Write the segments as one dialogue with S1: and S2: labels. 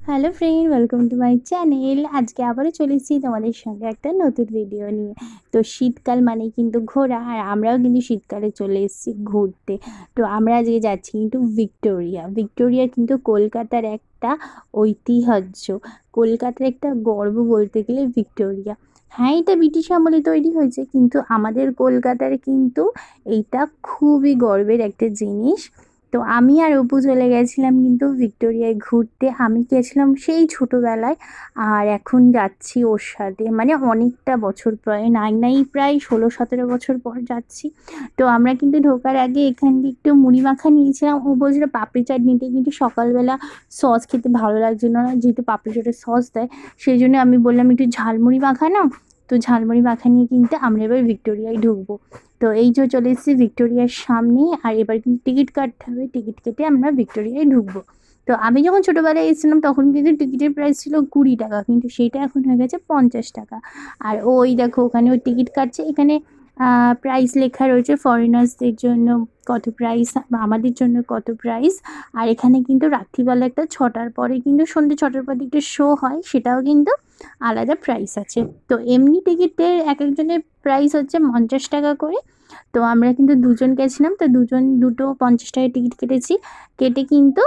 S1: Hello friend, welcome to my channel. আজকে আবারও চলে এসেছি তোমাদের সঙ্গে একটা নতুন ভিডিও নিয়ে। তো শীতকাল মানেই কিন্তু ঘোরা, আর আমরাও কিন্তু শীতকালে চলে এসেছি ঘুরতে। তো আমরা আজকে যাচ্ছি কিন্তু ভিক্টোরিয়া কিন্তু কলকাতার একটা ঐতিহ্য, কলকাতার একটা গর্ব বলতে গেলে ভিক্টোরিয়া। হ্যাঁ, এটা ব্রিটিশ আমলে তৈরি হয়েছে, কিন্তু আমাদের কলকাতার কিন্তু এইটা খুবই গর্বের একটা জিনিস। তো আমি আর অপু চলে গেছিলাম কিন্তু ভিক্টোরিয়ায় ঘুরতে। আমি গেছিলাম সেই ছোটোবেলায়, আর এখন যাচ্ছি ওর সাথে, মানে অনেকটা বছর, প্রায় 16-17 বছর পর যাচ্ছি। তো আমরা কিন্তু ঢোকার আগে এখান দিয়ে একটু মুড়ি মাখা নিয়েছিলাম। ও বলছিল পাপড়ি চাট নিতে, কিন্তু সকালবেলা সস খেতে ভালো লাগছিল না, যেহেতু পাপড়ি চাটের সস দেয়। সেই জন্য আমি বললাম একটু ঝালমুড়ি মাখা নাও। তো ঝালমুড়ি মাখা নিয়ে কিন্তু আমরা এবার ভিক্টোরিয়ায় ঢুকবো। তো এই যে চলে এসেছি ভিক্টোরিয়ার সামনে, আর এবার কিন্তু টিকিট কাটতে হবে। টিকিট কেটে আমরা ভিক্টোরিয়ায় ঢুকবো। তো আমি যখন ছোটোবেলায় এসেছিলাম তখন কিন্তু টিকিটের প্রাইস ছিল 20 টাকা, কিন্তু সেইটা এখন হয়ে গেছে 50 টাকা। আর ওই দেখো ওখানে ওই টিকিট কাটছে, এখানে প্রাইস লেখা রয়েছে ফরেনার্সদের জন্য কত প্রাইস, আমাদের জন্য কত প্রাইস। আর এখানে কিন্তু রাত্রিবেলা একটা 6টার পরে কিন্তু সন্ধ্যে 6টার পরে একটা শো হয়, সেটাও কিন্তু আলাদা প্রাইস আছে। তো এমনি টিকিটের এক একজনের প্রাইস হচ্ছে 50 টাকা করে। তো আমরা কিন্তু দুজন গেছিলাম, তো দুটো 50 টাকার টিকিট কেটেছি। কেটে কিন্তু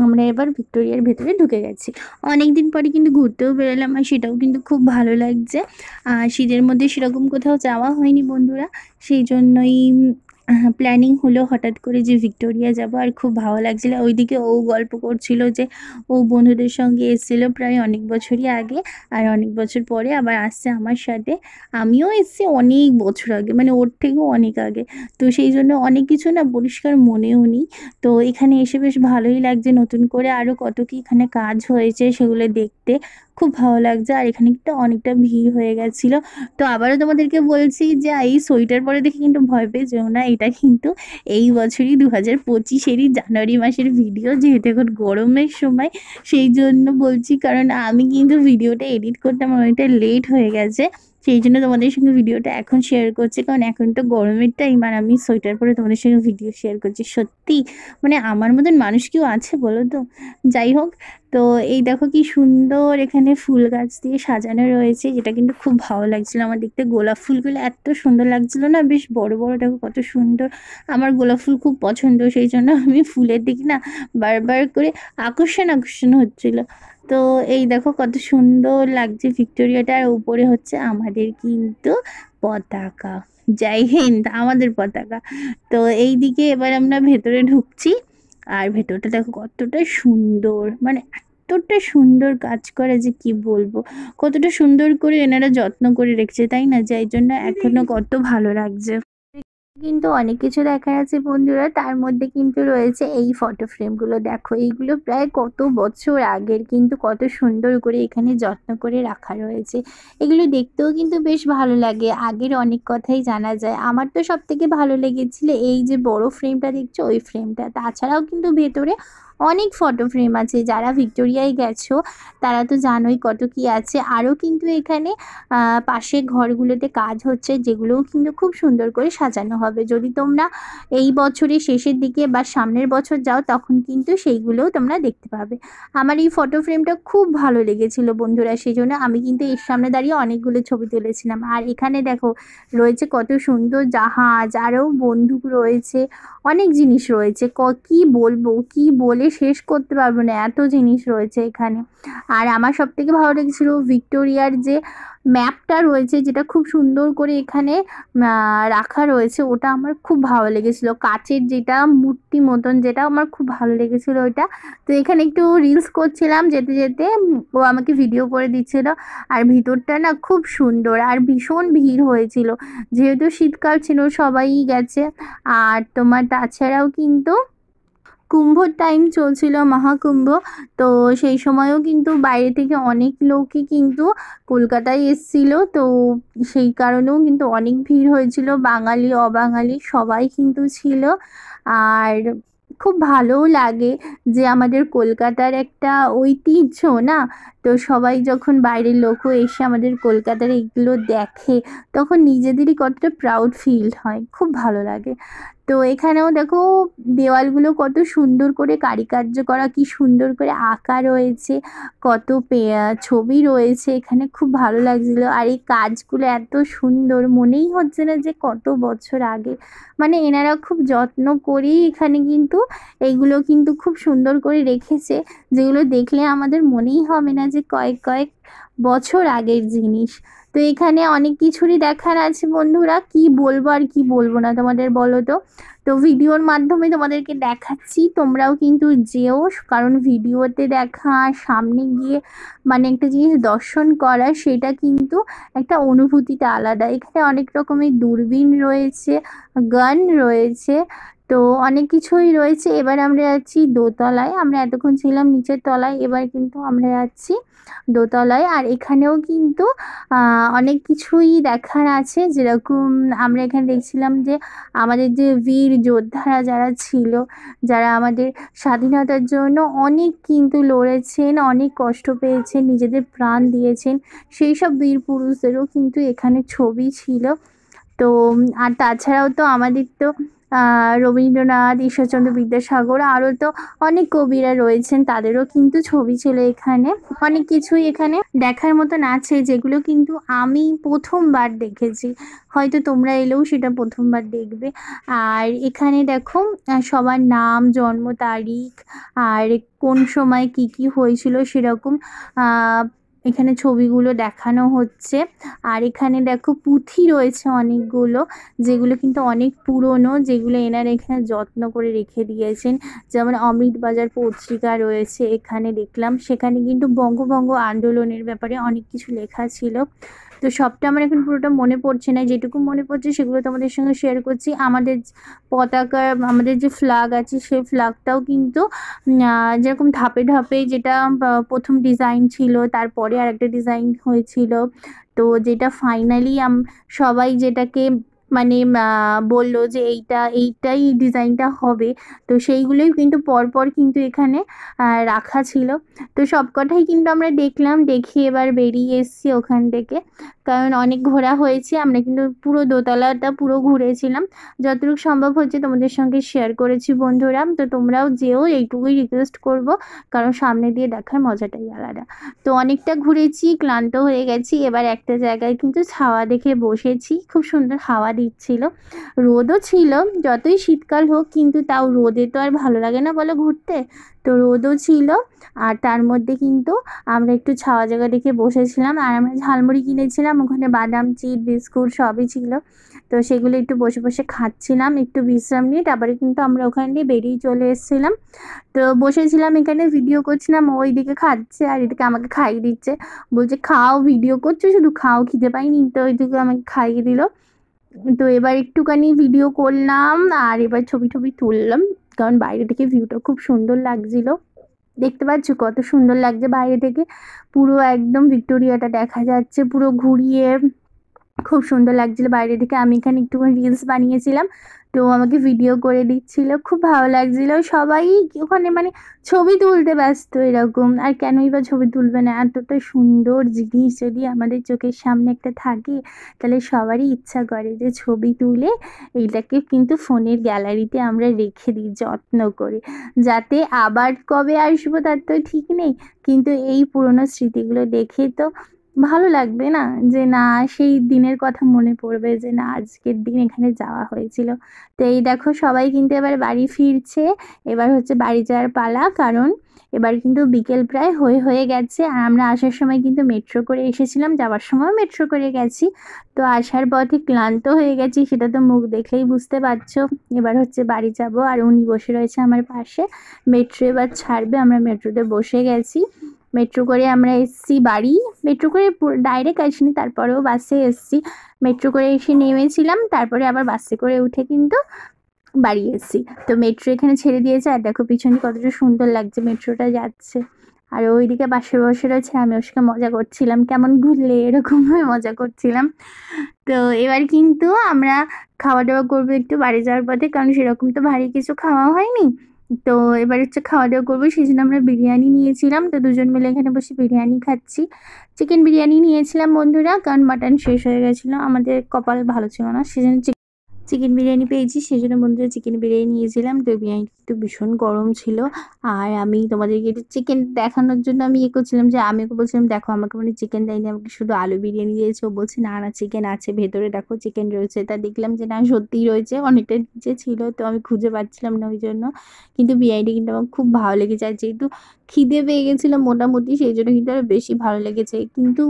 S1: আমরা এবার ভিক্টোরিয়ার ভেতরে ঢুকে গেছি। অনেক দিন পরে কিন্তু ঘুরতেও বেরোলাম, আর সেটাও কিন্তু খুব ভালো লাগছে। শীতের মধ্যে সেরকম কোথাও যাওয়া হয়নি বন্ধুরা, সেই জন্যই প্ল্যানিং হলো হঠাৎ করে যে ভিক্টোরিয়া যাব। আর খুব ভালো লাগছিল। ওইদিকে ও গল্প করছিল যে ও বন্ধুদের সঙ্গে এসেছিল প্রায় অনেক বছরই আগে, আর অনেক বছর পরে আবার আসছে আমার সাথে। আমিও এসেছি অনেক বছর আগে, মানে ওর থেকেও অনেক আগে। তো সেই জন্য অনেক কিছু না পরিষ্কার মনেও নেই। তো এখানে এসে বেশ ভালোই লাগছে, নতুন করে আরও কত কি এখানে কাজ হয়েছে সেগুলো দেখতে খুব ভালো লাগছে। আর এখানে কিন্তু অনেকটা ভিড় হয়ে গেছিলো। তো আবারও তোমাদেরকে বলছি যে এই সোয়েটার পরে দেখে কিন্তু ভয় পেয়ে যেও না, এটা কিন্তু এই বছরই 2025-এরই জানুয়ারি মাসের ভিডিও, যেহেতু এখন গরমের সময় সেই জন্য বলছি। কারণ আমি কিন্তু ভিডিওটা এডিট করতে আমার অনেকটা লেট হয়ে গেছে, সেই জন্য তোমাদের সঙ্গে ভিডিওটা এখন শেয়ার করছি। কারণ এখন তো গরমের টাইম, আর আমি সোয়েটার পরে তোমাদের সঙ্গে ভিডিও শেয়ার করছি। সত্যি মানে আমার মতন মানুষ কেউ আছে বলো তো? যাই হোক, তো এই দেখো কি সুন্দর এখানে ফুল গাছ দিয়ে সাজানো রয়েছে, যেটা কিন্তু খুব ভালো লাগছিল আমার দেখতে। গোলাপ ফুলগুলো এত সুন্দর লাগছিল না, বেশ বড় বড়, দেখো কত সুন্দর। আমার গোলাপ ফুল খুব পছন্দ, সেই জন্য আমি ফুলের দিকে না বারবার করে আকর্ষণ হচ্ছিল। তো এই দেখো কত সুন্দর লাগছে ভিক্টোরিয়াটা, আর উপরে হচ্ছে আমাদের কিন্তু পতাকা, জয় হিন্দ, আমাদের পতাকা। তো এই দিকে এবার আমরা ভেতরে ঢুকছি। আর ভেতরটা দেখো কতটা সুন্দর, মানে এতটা সুন্দর কাজ করে যে কি বলবো, কতটা সুন্দর করে এনারা যত্ন করে রেখেছে, তাই না? যাই জন্য এখনো কত ভালো লাগছে। কিন্তু অনেক কিছু দেখার আছে বন্ধুরা, তার মধ্যে কিন্তু রয়েছে এই ফটো ফ্রেমগুলো। দেখো এইগুলো প্রায় কত বছর আগের, কিন্তু কত সুন্দর করে এখানে যত্ন করে রাখা রয়েছে। এগুলো দেখতেও কিন্তু বেশ ভালো লাগে, আগের অনেক কথাই জানা যায়। আমার তো সব থেকে ভালো লেগেছিল এই যে বড় ফ্রেমটা দেখছো, ওই ফ্রেমটা। তাছাড়াও কিন্তু ভেতরে অনেক ফটো ফ্রেম আছে, যারা ভিক্টোরিয়ায় গেছো তারা তো জানোই কত কি আছে। আরও কিন্তু এখানে পাশের ঘরগুলোতে কাজ হচ্ছে, যেগুলোও কিন্তু খুব সুন্দর করে সাজানো হবে। যদি তোমরা এই বছরের শেষের দিকে বা সামনের বছর যাও, তখন কিন্তু সেইগুলোও তোমরা দেখতে পাবে। আমার এই ফটো ফ্রেমটা খুব ভালো লেগেছিল বন্ধুরা, সেই জন্য আমি কিন্তু এর সামনে দাঁড়িয়ে অনেকগুলো ছবি তুলেছিলাম। আর এখানে দেখো রয়েছে কত সুন্দর জাহাজ, আরও বন্দুক রয়েছে, অনেক জিনিস রয়েছে। কি বলবো, কি বলে শেষ করতে পারবো না, এত জিনিস রয়েছে এখানে। আর আমার সব থেকে ভালো লেগেছিল ভিক্টোরিয়ার যে ম্যাপটা রয়েছে, যেটা খুব সুন্দর করে এখানে রাখা রয়েছে, ওটা আমার খুব ভালো লেগেছিলো। কাচের যেটা মূর্তি মতন, যেটা আমার খুব ভালো লেগেছিলো ওইটা। তো এখানে একটু রিলস করছিলাম যেতে যেতে, ও আমাকে ভিডিও করে দিচ্ছিল। আর ভিতরটা না খুব সুন্দর, আর ভীষণ ভিড় হয়েছিল, যেহেতু শীতকাল ছিল সবাই গেছে। আর তোমার তাছাড়াও কিন্তু কুম্ভর টাইম চলছিল, মহাকুম্ভ। তো সেই সময়ও কিন্তু বাইরে থেকে অনেক লোকই কিন্তু কলকাতায় এসেছিল। তো সেই কারণেও কিন্তু অনেক ভিড় হয়েছিল, বাঙালি অবাঙালি সবাই কিন্তু ছিল। আর খুব ভালোও লাগে যে আমাদের কলকাতার একটা ঐতিহ্য না। তো সবাই যখন বাইরের লোকও এসে আমাদের কলকাতার এইগুলো দেখে, তখন নিজেদেরই কতটা প্রাউড ফিল হয়, খুব ভালো লাগে। তো এখানেও দেখো দেওয়ালগুলো কত সুন্দর করে কারুকার্য করা, কি সুন্দর করে আঁকা রয়েছে, কত ছবি রয়েছে এখানে, খুব ভালো লাগছিল। আর এই কাজগুলো এত সুন্দর, মনেই হচ্ছে না যে কত বছর আগে। মানে এনারা খুব যত্ন করেই এখানে কিন্তু এইগুলো কিন্তু খুব সুন্দর করে রেখেছে, যেগুলো দেখলে আমাদের মনেই হবে না যে কয়েক কয়েক বছর আগের জিনিস। তো এখানে অনেক কিছুরই দেখার আছে বন্ধুরা, কি বলবো আর কি বলবো না তোমাদের বলো তো। তো ভিডিওর মাধ্যমে তোমাদেরকে দেখাচ্ছি, তোমরাও কিন্তু যেও, কারণ ভিডিওতে দেখা সামনে গিয়ে মানে একটা জিনিস দর্শন করা, সেটা কিন্তু একটা অনুভূতিটা আলাদা। এখানে অনেক রকমের দূরবীন রয়েছে, গান রয়েছে, তো অনেক কিছুই রয়েছে। এবার আমরা যাচ্ছি দোতলায়, আমরা এতক্ষণ ছিলাম নিচের তলায়, এবার কিন্তু আমরা যাচ্ছি দোতলায়। আর এখানেও কিন্তু অনেক কিছুই দেখার আছে, যেরকম আমরা এখানে দেখছিলাম যে আমাদের যে বীর যোদ্ধারা যারা ছিল, যারা আমাদের স্বাধীনতার জন্য অনেক কিন্তু লড়েছেন, অনেক কষ্ট পেয়েছেন, নিজেদের প্রাণ দিয়েছেন, সেই সব বীর পুরুষদেরও কিন্তু এখানে ছবি ছিল। তো আর তাছাড়াও তো আমাদের তো রবীন্দ্রনাথ, ঈশ্বরচন্দ্র বিদ্যাসাগর, আরও তো অনেক কবিরা রয়েছেন, তাদেরও কিন্তু ছবি ছিল এখানে। অনেক কিছুই এখানে দেখার মতন আছে, যেগুলো কিন্তু আমি প্রথমবার দেখেছি, হয়তো তোমরা এলেও সেটা প্রথমবার দেখবে। আর এখানে দেখো সবার নাম, জন্ম তারিখ, আর কোন সময় কি কি হয়েছিল সেরকম এখানে ছবিগুলো দেখানো হচ্ছে। আর এখানে দেখো পুঁথি রয়েছে অনেকগুলো, যেগুলো কিন্তু অনেক পুরনো, যেগুলো এনারা এখানে যত্ন করে রেখে দিয়েছেন। যেমন অমৃতবাজার পত্রিকা রয়েছে এখানে দেখলাম, সেখানে কিন্তু বঙ্গভঙ্গ আন্দোলনের ব্যাপারে অনেক কিছু লেখা ছিল। তো সবটা আমার এখন পুরোটা মনে পড়ছে না, যেটুকু মনে পড়ছে সেগুলো তোমাদের সঙ্গে শেয়ার করছি। আমাদের পতাকা, আমাদের যে ফ্ল্যাগ আছে, সেই ফ্ল্যাগটাও কিন্তু যেরকম ধাপে ধাপে, যেটা প্রথম ডিজাইন ছিল, তারপরে আর একটা ডিজাইন হয়েছিল, তো যেটা ফাইনালি সবাই যেটাকে মানে বললো যে এইটাই ডিজাইনটা হবে, তো সেইগুলোই কিন্তু পরপর কিন্তু এখানে রাখা ছিল। তো সবকটাই কিন্তু আমরা দেখলাম, দেখে এবার বেরিয়ে এসেছি ওখান থেকে, কারণ অনেক ঘোরা হয়েছে। আমরা কিন্তু পুরো দোতলাটা পুরো ঘুরেছিলাম, যতটুকু সম্ভব হচ্ছে তোমাদের সঙ্গে শেয়ার করেছি বন্ধুরা। তো তোমরাও যেও, এইটুকুই রিকোয়েস্ট করব, কারণ সামনে দিয়ে দেখার মজাটাই আলাদা। তো অনেকটা ঘুরেছি, ক্লান্ত হয়ে গেছি, এবার একটা জায়গায় কিন্তু ছাওয়া দেখে বসেছি, খুব সুন্দর হাওয়া দিচ্ছিল, রোদও ছিল, যতই শীতকাল হোক কিন্তু তাও রোদে তো আর ভালো লাগে না বলো ঘুরতে, তো রোদও ছিল। আর তার মধ্যে কিন্তু আমরা একটু ছাওয়া জায়গা দেখে বসেছিলাম, আর আমরা ঝালমুড়ি কিনেছিলাম, ওখানে বাদাম, চিট, বিস্কুট সবই ছিল, তো সেগুলো একটু বসে বসে খাচ্ছিলাম, একটু বিশ্রাম নিয়ে তারপরে কিন্তু আমরা ওখান দিয়ে বেরিয়ে চলে এসেছিলাম। তো বসেছিলাম এখানে, ভিডিও করছিলাম, ওইদিকে খাচ্ছে আর এদিকে আমাকে খাইয়ে দিচ্ছে, বলছে খাও, ভিডিও করছো শুধু খাও, খিদে পাইনি, তো ওইদিকে আমাকে খাইয়ে দিল। তো এবার একটুখানি ভিডিও করলাম, আর এবার ছবি টবি তুললাম, কারণ বাইরে থেকে ভিউটা খুব সুন্দর লাগছিল। দেখতে পাচ্ছ কত সুন্দর লাগছে বাইরে থেকে, পুরো একদম ভিক্টোরিয়াটা দেখা যাচ্ছে পুরো ঘুরিয়ে, খুব সুন্দর লাগছিল বাইরে থেকে। আমি এখানে একটুখানি রিলস বানিয়েছিলাম, তো আমাকে ভিডিও করে দিচ্ছিল, খুব ভালো লাগছিল। সবাই ওখানে মানে ছবি তুলতে ব্যস্ত এরকম, আর কেনই বা ছবি তুলবে না, এতটা সুন্দর জিনিস যদি আমাদের চোখের সামনে একটা থাকে, তাহলে সবারই ইচ্ছা করে যে ছবি তুলে এইটাকে কিন্তু ফোনের গ্যালারিতে আমরা রেখে দিই যত্ন করে, যাতে আবার কবে আসবো তার তো ঠিক নেই, কিন্তু এই পুরনো স্মৃতিগুলো দেখে তো ভালো লাগবে না, যে না সেই দিনের কথা মনে পড়বে, যে না আজকের দিন এখানে যাওয়া হয়েছিল। তো এই দেখো সবাই কিন্তু এবার বাড়ি ফিরছে, এবার হচ্ছে বাড়ি যাওয়ার পালা, কারণ এবার কিন্তু বিকেল প্রায় হয়ে গেছে। আর আমরা আসার সময় কিন্তু মেট্রো করে এসেছিলাম, যাওয়ার সময়ও মেট্রো করে গেছি, তো আসার পথে ক্লান্ত হয়ে গেছি, সেটা তো মুখ দেখলেই বুঝতে পারছো। এবার হচ্ছে বাড়ি যাব, আর উনি বসে রয়েছে আমার পাশে, মেট্রো এবার ছাড়বে, আমরা মেট্রোতে বসে গেছি। মেট্রো করে আমরা এসেছি বাড়ি, মেট্রো করে ডাইরেক্ট আসিনি, তারপরেও বাসে এসেছি, মেট্রো করে এসে নেমেছিলাম, তারপরে আবার বাসে করে উঠে কিন্তু বাড়ি এসেছি। তো মেট্রো এখানে ছেড়ে দিয়েছে, আর দেখো পিছনে কতটা সুন্দর লাগছে মেট্রোটা যাচ্ছে, আর ওইদিকে পাশে বসে রয়েছে, আমি ওর সঙ্গে মজা করছিলাম, কেমন ঘুরলে এরকমভাবে মজা করছিলাম। তো এবার কিন্তু আমরা খাওয়া দাওয়া করবো একটু বাড়ি যাওয়ার পথে, কারণ সেরকম তো ভারী কিছু খাওয়া হয়নি। তো এবার হচ্ছে খাওয়া দাওয়া করবো, সেই জন্য আমরা বিরিয়ানি নিয়েছিলাম, তো দুজন মিলে এখানে বসে বিরিয়ানি খাচ্ছি। চিকেন বিরিয়ানি নিয়েছিলাম বন্ধুরা, কারণ মাটন শেষ হয়ে গেছিলো, আমাদের কপাল ভালো ছিল না, সেজন্য চিকেন বিরিয়ানি পেয়েছি, সেজন্য বন্ধুরা চিকেন বিরিয়ানি নিয়েছিলাম। তো বিরিয়ানিটা একটু ভীষণ গরম ছিল। আর আমি তোমাদেরকে একটু চিকেন দেখানোর জন্য আমি করছিলাম যে আমি ওকে বলছিলাম, দেখো আমাকে মানে চিকেন দেয়নি, আমাকে শুধু আলু বিরিয়ানি দিয়েছে। ও বলছে না না চিকেন আছে ভেতরে, দেখো চিকেন রয়েছে। তা দেখলাম যে না সত্যিই রয়েছে, অনেকটা নিচে ছিল, তো আমি খুঁজে পাচ্ছিলাম না ওই জন্য। কিন্তু বিরিয়ানিটা কিন্তু আমার খুব ভালো লেগেছে, আর যেহেতু খিদে পেয়ে গেছিলো মোটামুটি, সেই জন্য কিন্তু আরও বেশি ভালো লেগেছে। কিন্তু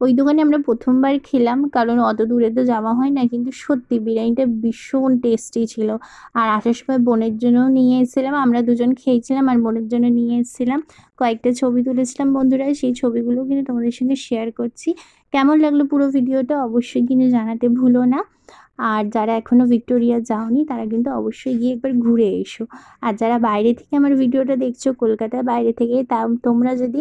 S1: ওই দোকানে আমরা প্রথমবার খেলাম, কারণ অত দূরে তো যাওয়া হয় না, কিন্তু সত্যি বিরিয়ানিটা ভীষণ টেস্টি ছিল। আর আসার সময় বোনের জন্যও নিয়ে এসেছিলাম, আমরা দুজন খেয়েছিলাম আর বোনের জন্য নিয়ে এসেছিলাম। কয়েকটা ছবি তুলেছিলাম বন্ধুরা, সেই ছবিগুলো কিন্তু তোমাদের সঙ্গে শেয়ার করছি। কেমন লাগলো পুরো ভিডিওটা অবশ্যই কিন্তু জানাতে ভুলো না। আর যারা এখনও ভিক্টোরিয়া যাওনি তারা কিন্তু অবশ্যই গিয়ে একবার ঘুরে এসো। আর যারা বাইরে থেকে আমার ভিডিওটা দেখছো কলকাতার বাইরে থেকে, তা তোমরা যদি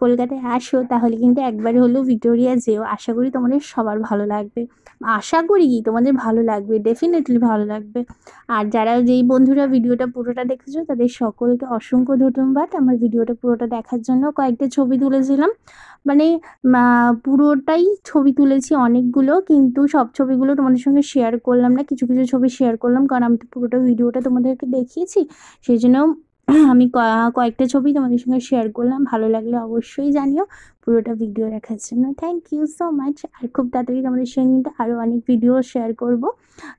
S1: কলকাতায় আসো তাহলে কিন্তু একবার হলেও ভিক্টোরিয়া যেও, আশা করি তোমাদের সবার ভালো লাগবে। আশা করি কি তোমাদের ভালো লাগবে, ডেফিনেটলি ভালো লাগবে। আর যারা যেই বন্ধুরা ভিডিওটা পুরোটা দেখেছো তাদের সকলকে অসংখ্য ধন্যবাদ আমার ভিডিওটা পুরোটা দেখার জন্য। কয়েকটা ছবি তুলেছিলাম, মানে পুরোটাই ছবি তুলেছি অনেকগুলো, কিন্তু সব ছবিগুলো তোমাদের সঙ্গে শেয়ার করলাম না, কিছু কিছু ছবি শেয়ার করলাম, কারণ আমি তো পুরোটা ভিডিওটা তোমাদেরকে দেখিয়েছি, সেই জন্য আমি কয়েকটা ছবি তোমাদের সঙ্গে শেয়ার করলাম। ভালো লাগলে অবশ্যই জানিও। পুরোটা ভিডিও দেখার জন্য থ্যাংক ইউ সো মাচ। আর খুব তাড়াতাড়ি তোমাদের সঙ্গে কিন্তু আরও অনেক ভিডিও শেয়ার করব,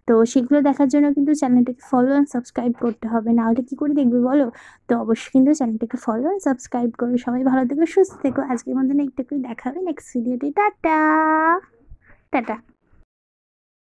S1: তো সেগুলো দেখার জন্য কিন্তু চ্যানেলটাকে ফলো অ্যান্ড সাবস্ক্রাইব করতে হবে, না হলে কী করে দেখবে বলো। তো অবশ্যই কিন্তু চ্যানেলটাকে ফলো অ্যান্ড সাবস্ক্রাইব করো। সবাই ভালো থেকো, সুস্থ থেকো। আজকের মতন একটু করে দেখা হবে নেক্সট ভিডিওতে। Tata tata.